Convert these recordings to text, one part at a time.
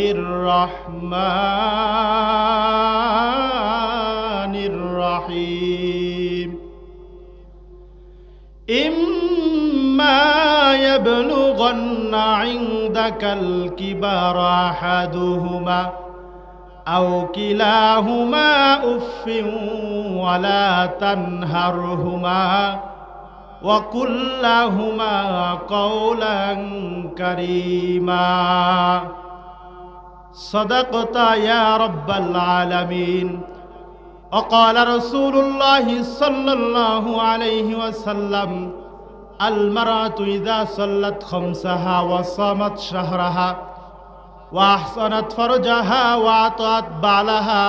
বিসমিল্লাহির রহমানির রহিম ইম্মা ইয়াবলুগান্না ইনদাকাল কিবারা আহাদুহুমা আও কিলাহুমা উফফিন ওয়ালা তানহারহুমা وقل لهما قولا كريما صدقت يا رب العالمين وقال رسول الله صلى الله عليه وسلم المرأة إذا صلت خمسها وصامت شهرها وأحصنت فرجها وأطاعت بعلها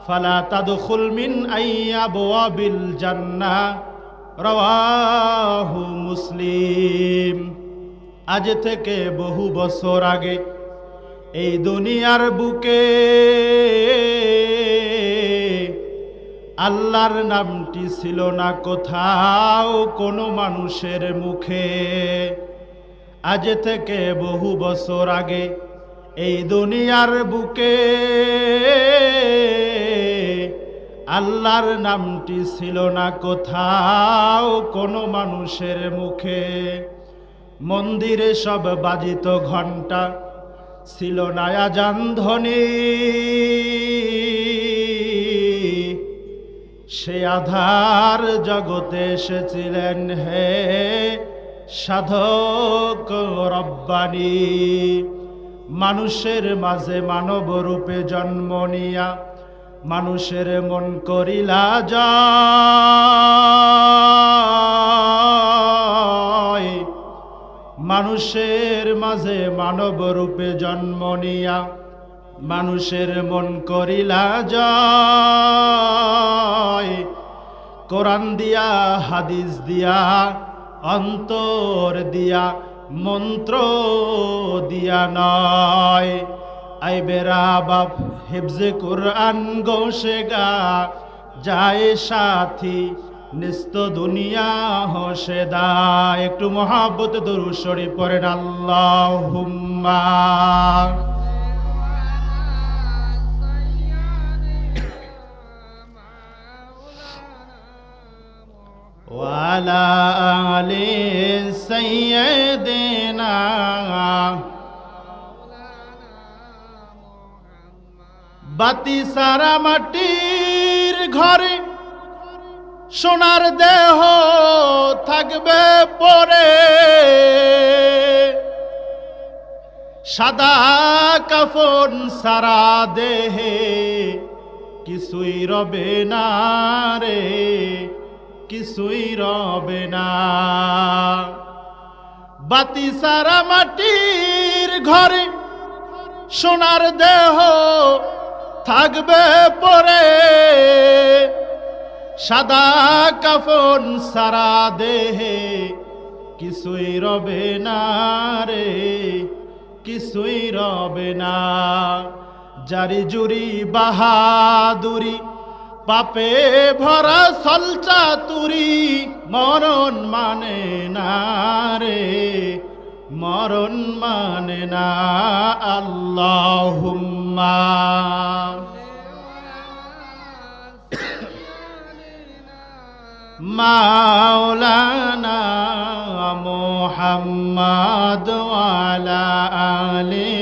فلا تدخل من أي أبواب الجنة রাওয়াহু মুসলিম। আজ থেকে বহু বছর আগে এই দুনিয়ার বুকে আল্লাহর নামটি ছিল না কোথাও কোনো মানুষের মুখে। আজ থেকে বহু বছর আগে এই দুনিয়ার বুকে আল্লাহর নামটি ছিল না কোথাও কোনো মানুষের মুখে। মন্দিরে সব বাজিত ঘণ্টা, ছিল না আযান ধ্বনি। সে আধার জগতে এসেছিলেন হে সাধক রব্বানী। মানুষের মাঝে মানব রূপে জন্ম নিয়া মানুষের মন করিলা জয়। মানুষের মাঝে মানব রূপে জন্ম নিয়া মানুষের মন করিলা জয়। কোরআন দিয়া হাদিস দিয়া অন্তর দিয়া মন্ত্র দিয়া নয়। আই বেরা বাপ হিফজে কুরআন গোশেগা যায় সাথী নিস্ত দুনিয়া হোশেদা। একটু মহাব্বত দরুদ শরীফ পড়েন আল্লাহুম্মা ওয়ালা আলি সাইয়্যিদিনা। বাতি সারা মাটির ঘরে সোনার দেহ থাকবে পরে। সাদা কাফন সারা দেহে কিছুই রবে না রে, কিছুই রবে না। বাতি সারা মাটির ঘরে সোনার দেহ থাকবে পরে। সাদা কাফন সারা দেহে কিছুই রবে না রে, কিছুই রবে না। জারি জুরি বাহাদুরি পাপে ভরা সলচাতুরি মরণ মানে না রে, মরণ মানে না। আল্লাহুম্মা মাওলানা মুহাম্মদ ওয়া আলা আলি